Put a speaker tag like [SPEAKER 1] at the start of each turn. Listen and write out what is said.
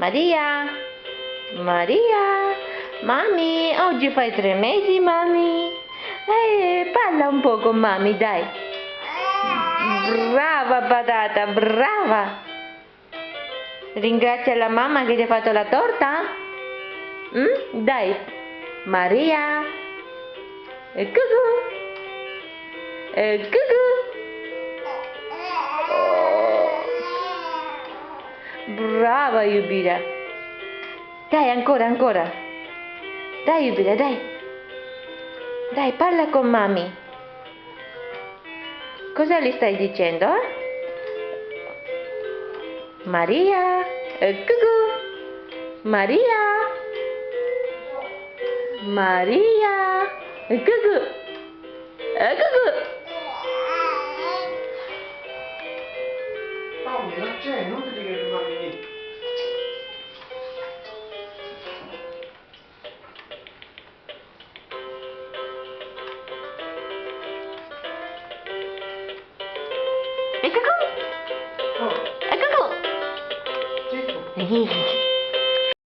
[SPEAKER 1] Maria, Maria, mami, oggi fai 3 mesi, mami. Parla un po' con mami, dai. Brava patata, brava. Ringrazia la mamma che ti ha fatto la torta. Dai, Maria. E cucù. E cucù. Brava Yubira. Dai, ancora, ancora. Dai Yubira, dai. Dai, parla con mami. Cosa le stai dicendo? Maria. Cucù. Maria. Maria. Cucù. Cucù.
[SPEAKER 2] Paolo, non c'è, non ti che rimani lì.
[SPEAKER 1] E cucù.
[SPEAKER 2] Oh,
[SPEAKER 1] E cucù.
[SPEAKER 2] zitto.